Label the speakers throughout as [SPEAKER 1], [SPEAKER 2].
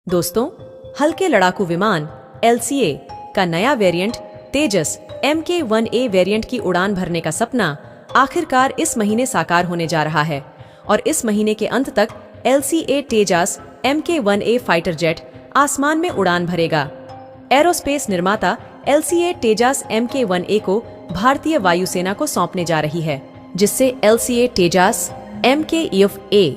[SPEAKER 1] दोस्तों, हल्के लड़ाकू विमान LCA का नया वेरिएंट तेजस Mk-1A वेरिएंट की उड़ान भरने का सपना आखिरकार इस महीने साकार होने जा रहा है और इस महीने के अंत तक LCA तेजस Mk-1A फाइटर जेट आसमान में उड़ान भरेगा। एरोस्पेस निर्माता LCA तेजस Mk-1A को भारतीय वायुसेना को सौंपने जा रही है, जिससे LCA तेजस Mk-1A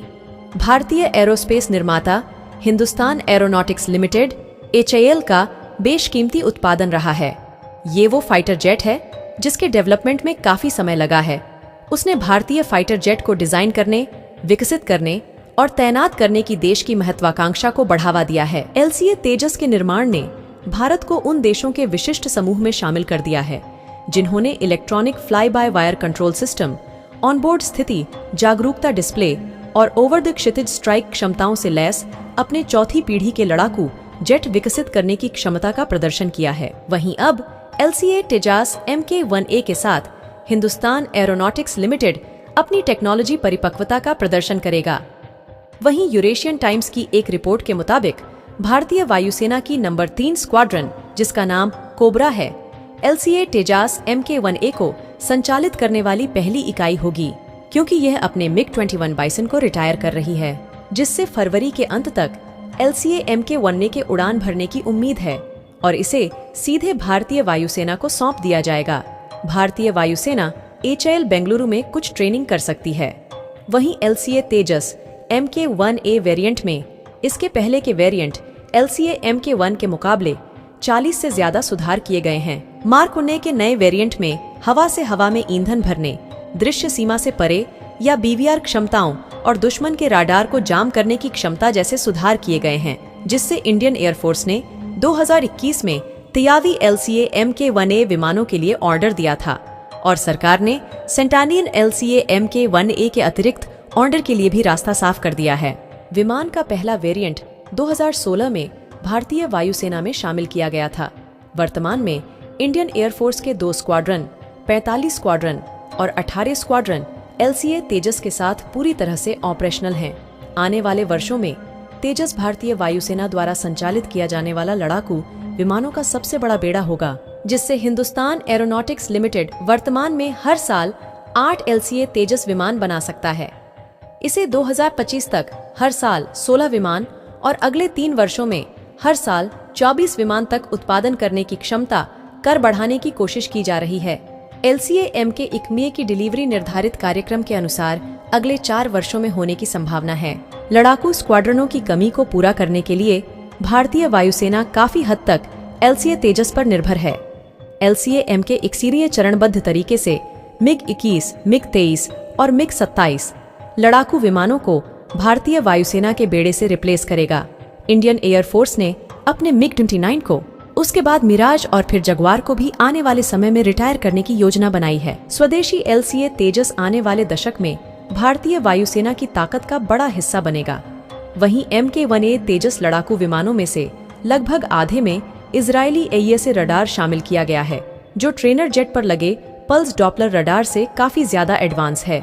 [SPEAKER 1] भारतीय एरोस्पेस निर्माता हिंदुस्तान एरोनॉटिक्स लिमिटेड HAL का बेशकीमती उत्पादन रहा है। ये वो फाइटर जेट है जिसके डेवलपमेंट में काफी समय लगा है। उसने भारतीय फाइटर जेट को डिजाइन करने, विकसित करने और तैनात करने की देश की महत्वाकांक्षा को बढ़ावा दिया है। LCA तेजस के निर्माण ने भारत को उन देशों के विशिष्ट समूह में शामिल कर दिया है जिन्होंने electronic fly by wire control system, onboard स्थिति जागरूकता डिस्प्ले और ओवर द क्षितिज स्ट्राइक क्षमताओं से लैस अपने चौथी पीढ़ी के लड़ाकू जेट विकसित करने की क्षमता का प्रदर्शन किया है। वहीं अब LCA तेजस Mk-1A के साथ हिंदुस्तान एरोनॉटिक्स लिमिटेड अपनी टेक्नोलॉजी परिपक्वता का प्रदर्शन करेगा। वहीं यूरेशियन टाइम्स की एक रिपोर्ट के मुताबिक भारतीय वायुसेना की नंबर 3 स्क्वाड्रन, जिसका नाम कोबरा है, LCA तेजस Mk-1A को संचालित करने वाली पहली इकाई होगी, क्योंकि यह अपने MiG-21 बाइसन को रिटायर कर रही है, जिससे फरवरी के अंत तक LCA Mk-1A के उड़ान भरने की उम्मीद है और इसे सीधे भारतीय वायुसेना को सौंप दिया जाएगा। भारतीय वायुसेना HAL बेंगलुरु में कुछ ट्रेनिंग कर सकती है। वहीं LCA तेजस Mk-1A वेरिएंट में इसके पहले के वेरिएंट LCA Mk-1 के मुकाबले 40 से ज्यादा सुधार किए गए हैं। मार्क 19 के नए वेरिएंट में हवा से हवा में ईंधन भरने, दृश्य सीमा से परे या BVR क्षमताओं और दुश्मन के राडार को जाम करने की क्षमता जैसे सुधार किए गए हैं, जिससे इंडियन एयरफोर्स ने 2021 में तियावी LCA Mk-1A विमानों के लिए ऑर्डर दिया था और सरकार ने सेंटानियन LCA Mk-1A के अतिरिक्त ऑर्डर के लिए भी रास्ता साफ कर दिया है। विमान का पहला वेरिएंट 2016 में भारतीय वायुसेना में शामिल किया गया था। वर्तमान में इंडियन एयरफोर्स के 2 स्क्वाड्रन, 45 स्क्वाड्रन और 18 स्क्वाड्रन LCA तेजस के साथ पूरी तरह से ऑपरेशनल हैं। आने वाले वर्षों में तेजस भारतीय वायुसेना द्वारा संचालित किया जाने वाला लड़ाकू विमानों का सबसे बड़ा बेड़ा होगा, जिससे हिंदुस्तान एरोनॉटिक्स लिमिटेड वर्तमान में हर साल 8 LCA तेजस विमान बना सकता है। इसे 2025 तक हर साल 16 विमान और अगले 3 वर्षों में हर साल 24 विमान तक उत्पादन करने की क्षमता कर बढ़ाने की कोशिश की जा रही है। LCA Mk-1A की डिलीवरी निर्धारित कार्यक्रम के अनुसार अगले 4 वर्षों में होने की संभावना है। लड़ाकू स्क्वाड्रनों की कमी को पूरा करने के लिए भारतीय वायुसेना काफी हद तक LCA तेजस पर निर्भर है। LCA Mk-1A चरणबद्ध तरीके से MiG-21, MiG-23 और MiG-27 लड़ाकू विमानों को भारतीय वायुसेना के बेड़े से रिप्लेस करेगा। इंडियन एयरफोर्स ने अपने MiG-29 को, उसके बाद मिराज और फिर जगुआर को भी आने वाले समय में रिटायर करने की योजना बनाई है। स्वदेशी LCA तेजस आने वाले दशक में भारतीय वायुसेना की ताकत का बड़ा हिस्सा बनेगा। वहीं Mk-1A तेजस लड़ाकू विमानों में से लगभग आधे में इजरायली AESA रडार शामिल किया गया है, जो ट्रेनर जेट पर लगे पल्स डॉपलर रडार से काफी ज्यादा एडवांस है।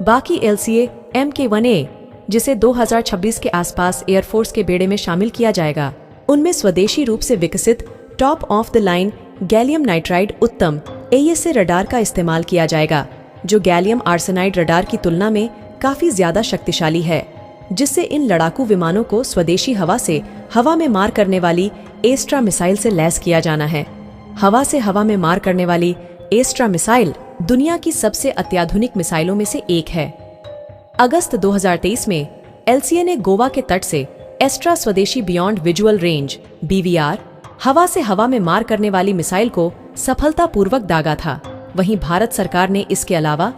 [SPEAKER 1] बाकी LCA Mk-1A, जिसे 2026 के आसपास एयरफोर्स के बेड़े में शामिल किया जाएगा, उनमें स्वदेशी रूप से विकसित top of the line gallium nitride उत्तम AESA रडार का इस्तेमाल किया जाएगा, जो गैलियम आर्सेनाइड रडार की तुलना में काफी ज्यादा शक्तिशाली है, जिससे इन लड़ाकू विमानों को स्वदेशी हवा से हवा में मार करने वाली एस्ट्रा मिसाइल से लैस किया जाना है। हवा से हवा में मार करने वाली एस्ट्रा मिसाइल दुनिया की सबसे अत्याधुनिक मिसाइलों में से एक है। अगस्त 2023 में LCA ने गोवा के तट से एस्ट्रा स्वदेशी बियॉन्ड विजुअल रेंज BVR हवा से हवा में मार करने वाली मिसाइल को सफलतापूर्वक दागा था। वहीं भारत सरकार ने इसके अलावा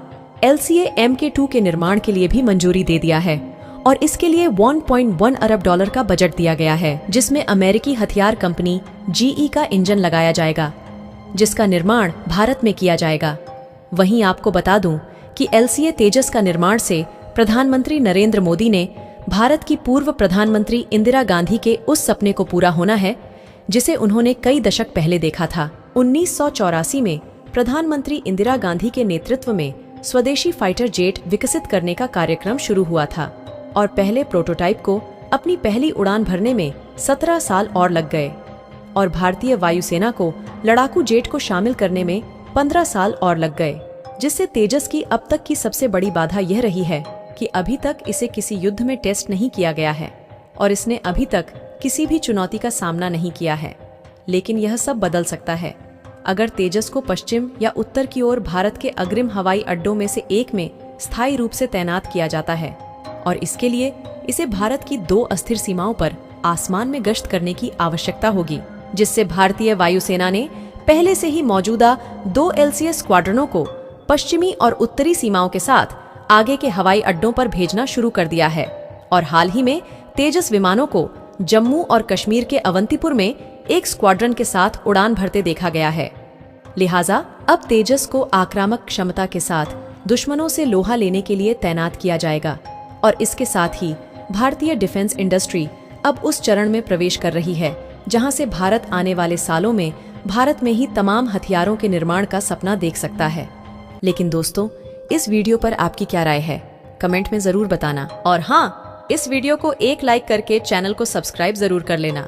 [SPEAKER 1] LCA Mk-2 के निर्माण के लिए भी मंजूरी दे दिया है और इसके लिए 1.1 अरब डॉलर का बजट दिया गया है, जिसमें अमेरिकी हथियार कंपनी GE का इंजन लगाया जाएगा, जिसका निर्माण भारत में किया जाएगा। वहीं आपको बता दूं कि LCA तेजस का निर्माण से प्रधानमंत्री नरेंद्र मोदी ने भारत की पूर्व प्रधानमंत्री इंदिरा गांधी के उस सपने को पूरा होना है जिसे उन्होंने कई दशक पहले देखा था। 1984 में प्रधानमंत्री इंदिरा गांधी के नेतृत्व में स्वदेशी फाइटर जेट विकसित करने का कार्यक्रम शुरू हुआ था और पहले प्रोटोटाइप को अपनी पहली उड़ान भरने में 17 साल और लग गए और भारतीय वायुसेना को लड़ाकू जेट को शामिल करने में 15 साल और लग गए, जिससे तेजस की अब तक की सबसे बड़ी बाधा यह रही है कि अभी तक इसे किसी युद्ध में टेस्ट नहीं किया गया है और इसने अभी तक किसी भी चुनौती का सामना नहीं किया है। लेकिन यह सब बदल सकता है अगर तेजस को पश्चिम या उत्तर की ओर भारत के अग्रिम हवाई अड्डों में से एक में स्थायी रूप से तैनात किया जाता है, और इसके लिए इसे भारत की 2 अस्थिर सीमाओं पर आसमान में गश्त करने की आवश्यकता होगी, जिससे भारतीय वायुसेना ने पहले से ही मौजूदा 2 LCA स्क्वाड्रनों को पश्चिमी और उत्तरी सीमाओं के साथ आगे के हवाई अड्डों पर भेजना शुरू कर दिया है। और हाल ही में तेजस विमानों को जम्मू और कश्मीर के अवंतीपुर में एक स्क्वाड्रन के साथ उड़ान भरते देखा गया है। लिहाजा अब तेजस को आक्रामक क्षमता के साथ दुश्मनों से लोहा लेने के लिए तैनात किया जाएगा, और इसके साथ ही भारतीय डिफेंस इंडस्ट्री अब उस चरण में प्रवेश कर रही है जहां से भारत आने वाले सालों में भारत में ही तमाम हथियारों के निर्माण का सपना देख सकता है। लेकिन दोस्तों, इस वीडियो पर आपकी क्या राय है, कमेंट में जरूर बताना। और हाँ, इस वीडियो को एक लाइक करके चैनल को सब्सक्राइब जरूर कर लेना।